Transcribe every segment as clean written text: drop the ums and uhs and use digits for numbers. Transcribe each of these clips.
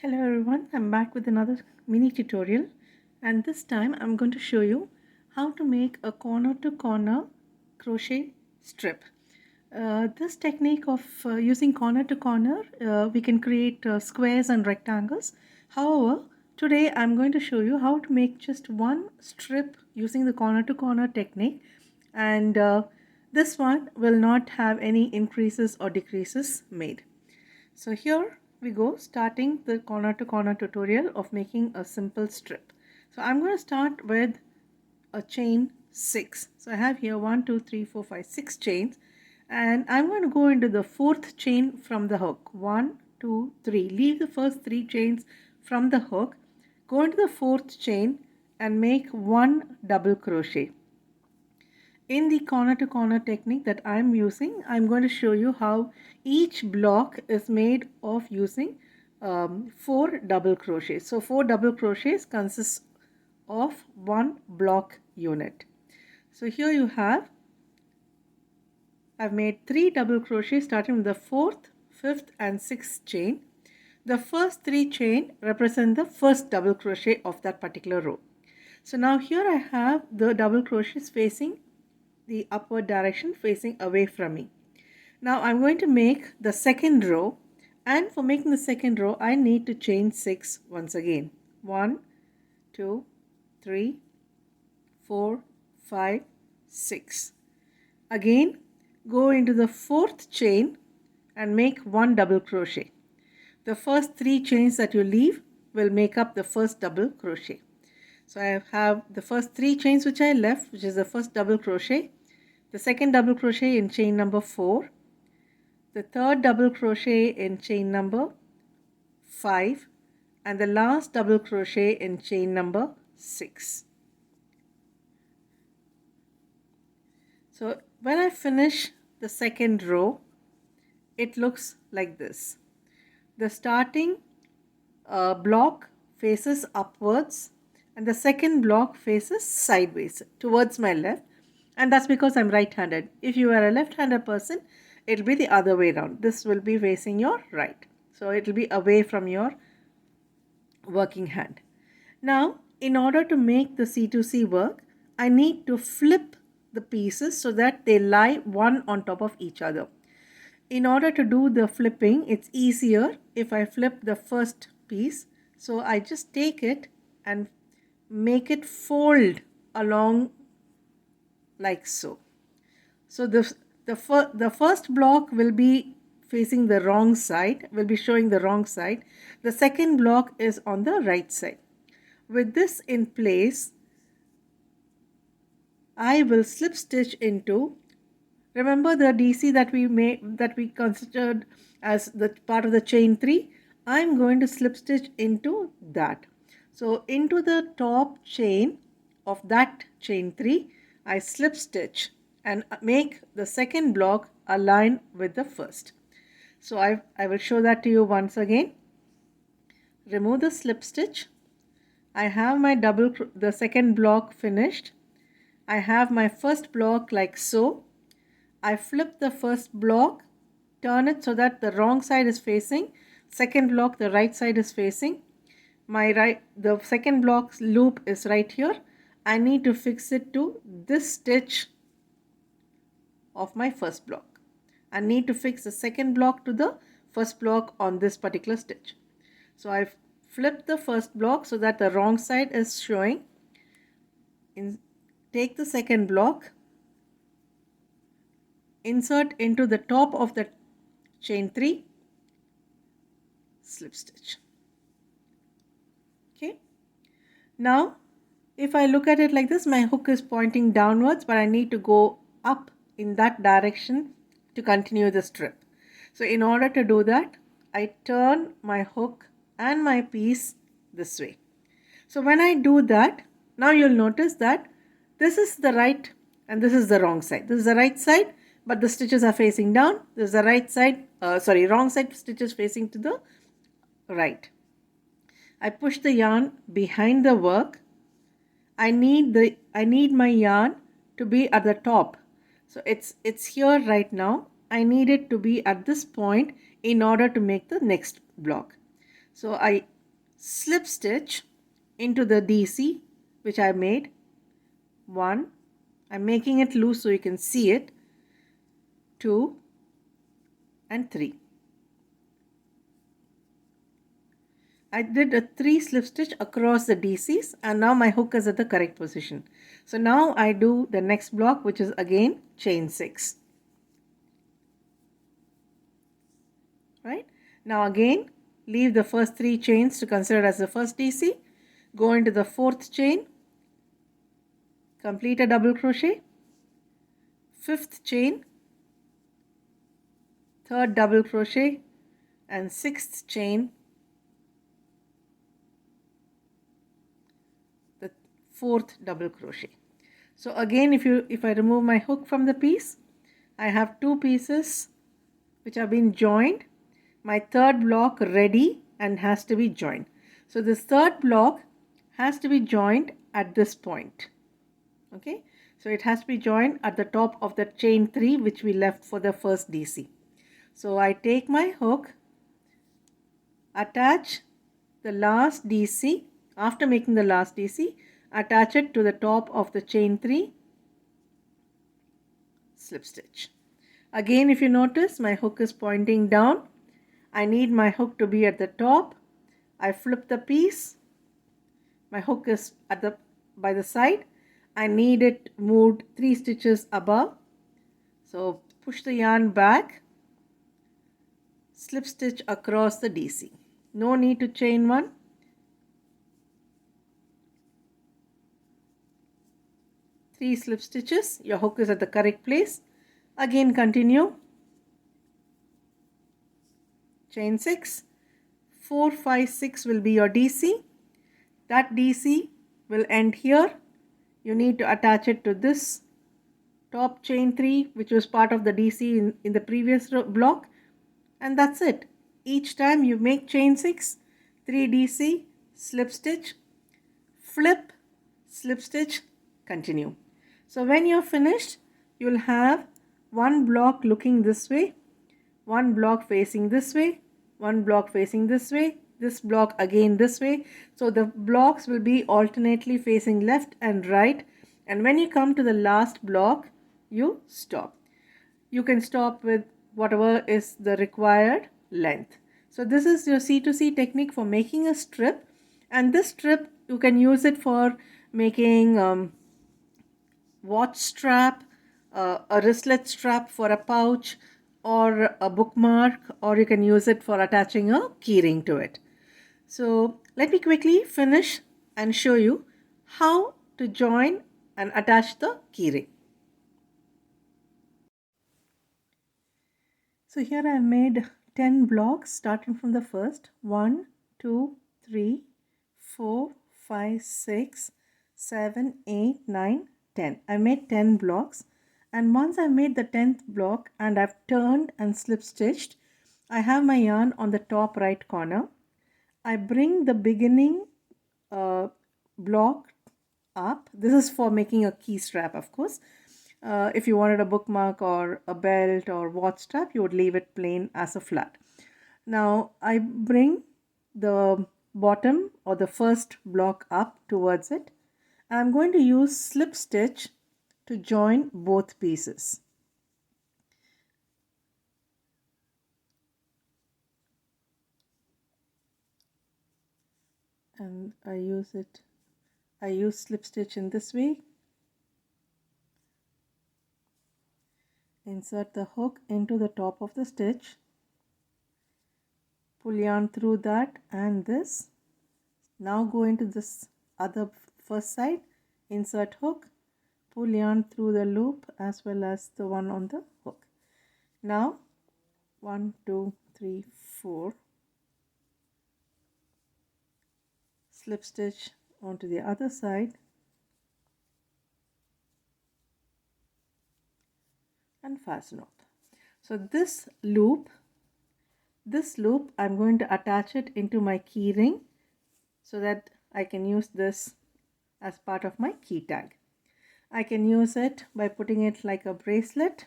Hello everyone, I'm back with another mini tutorial, and this time I'm going to show you how to make a corner to corner crochet strip. This technique of using corner to corner, we can create squares and rectangles. However, today I'm going to show you how to make just one strip using the corner to corner technique, and this one will not have any increases or decreases made. So here we go, starting the corner to corner tutorial of making a simple strip. So I'm going to start with a chain 6. So I have here 1, 2, 3, 4, 5, 6 chains, and I'm going to go into the fourth chain from the hook. 1, 2, 3. Leave the first 3 chains from the hook, go into the fourth chain and make one double crochet. In the corner to corner technique that I'm using, I'm going to show you how each block is made of using 4 double crochets. So 4 double crochets consists of one block unit. So here you have, I've made 3 double crochets starting with the 4th, 5th and 6th chain. The first 3 chain represent the first double crochet of that particular row. So now here I have the double crochets facing the upward direction, facing away from me. Now I'm going to make the second row, and for making the second row I need to chain 6 once again. 1, 2, 3, 4, 5, 6. Again go into the fourth chain and make one double crochet. The first 3 chains that you leave will make up the first double crochet. So I have the first 3 chains which I left, which is the first double crochet, the second double crochet in chain number 4, the third double crochet in chain number 5, and the last double crochet in chain number 6. So when I finish the second row, it looks like this. The starting block faces upwards and the second block faces sideways towards my left, and that's because I'm right-handed. If you are a left-handed person, it'll be the other way around. This will be facing your right, so it'll be away from your working hand. Now in order to make the C2C work, I need to flip the pieces so that they lie one on top of each other. In order to do the flipping, it's easier if I flip the first piece. So I just take it and make it fold along like so. So the first block will be facing the wrong side, will be showing the wrong side. The second block is on the right side. With this in place, I will slip stitch into, remember the DC that we considered as the part of the chain 3. I'm going to slip stitch into that. So into the top chain of that chain 3, I slip stitch and make the second block align with the first. So I will show that to you once again. Remove the slip stitch. I have my the second block finished. I have my first block like so. I flip the first block, turn it so that the wrong side is facing, second block the right side is facing. The second block's loop is right here. I need to fix it to this stitch of my first block. I need to fix the second block to the first block on this particular stitch. So I've flipped the first block so that the wrong side is showing. Take the second block, insert into the top of the chain 3, slip stitch. Okay. Now if I look at it like this, my hook is pointing downwards, but I need to go up in that direction to continue the strip. So in order to do that, I turn my hook and my piece this way. So when I do that, now you'll notice that this is the right and this is the wrong side. This is the right side, but the stitches are facing down. This is the right side, wrong side, stitches facing to the right. I push the yarn behind the work. I need my yarn to be at the top. So it's here right now. I need it to be at this point in order to make the next block. So I slip stitch into the DC which I made. 1, I'm making it loose so you can see it. 2 and 3. I did a 3 slip stitch across the DCs, and now my hook is at the correct position. So now I do the next block, which is again chain 6. Right? Now again leave the first 3 chains to consider as the first DC. Go into the 4th chain, complete a double crochet, 5th chain, 3rd double crochet, and 6th chain, the 4th double crochet. So again, if I remove my hook from the piece, I have 2 pieces which have been joined. My 3rd block ready and has to be joined. So this 3rd block has to be joined at this point. Okay, so it has to be joined at the top of the chain 3 which we left for the first DC. So I take my hook, attach the last DC. After making the last DC, attach it to the top of the chain 3, slip stitch. Again, if you notice, my hook is pointing down. I need my hook to be at the top. I flip the piece. My hook is by the side. I need it moved 3 stitches above. So push the yarn back, slip stitch across the DC. No need to chain 1. Three slip stitches. Your hook is at the correct place. Again continue. Chain 6. 4, 5, 6 will be your DC. That DC will end here. You need to attach it to this top chain 3 which was part of the DC in the previous block, and that's it. Each time you make chain 6, 3 DC, slip stitch, flip, slip stitch, continue. So when you're finished, you'll have one block looking this way, one block facing this way, one block facing this way, this block again this way. So the blocks will be alternately facing left and right, and when you come to the last block, you stop. You can stop with whatever is the required length. So this is your C2C technique for making a strip, and this strip you can use it for making watch strap, a wristlet strap for a pouch, or a bookmark, or you can use it for attaching a keyring to it. So let me quickly finish and show you how to join and attach the keyring. So here I have made 10 blocks starting from the first. 1, 2, 3, 4, 5, 6, 7, 8, 9, 10. I made 10 blocks, and once I made the 10th block and I've turned and slip stitched, I have my yarn on the top right corner. I bring the beginning block up. This is for making a key strap, of course. If you wanted a bookmark or a belt or watch strap, you would leave it plain as a flat. Now I bring the bottom or the first block up towards it. I'm going to use slip stitch to join both pieces. And I use slip stitch in this way. Insert the hook into the top of the stitch, pull yarn through that and this. Now go into this other first side, insert hook, pull yarn through the loop as well as the one on the hook. Now 1, 2, 3, 4, slip stitch onto the other side and fasten up. So this loop I'm going to attach it into my key ring so that I can use this as part of my key tag. I can use it by putting it like a bracelet.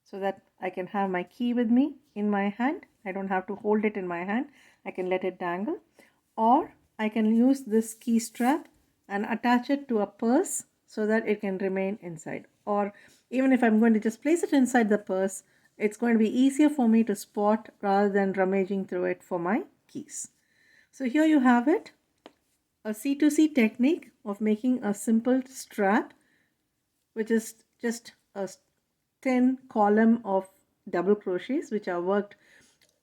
so that I can have my key with me in my hand. I don't have to hold it in my hand. I can let it dangle, or I can use this key strap and attach it to a purse so that it can remain inside. Or even if I'm going to just place it inside the purse, it's going to be easier for me to spot rather than rummaging through it for my keys. So here you have it, a C2C technique of making a simple strap, which is just a thin column of double crochets which are worked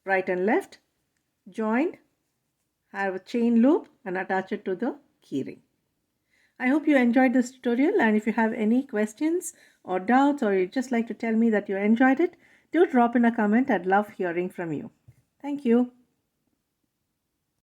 right and left, joined, have a chain loop and attach it to the keyring. I hope you enjoyed this tutorial, and if you have any questions or doubts, or you'd just like to tell me that you enjoyed it, do drop in a comment. I'd love hearing from you. Thank you.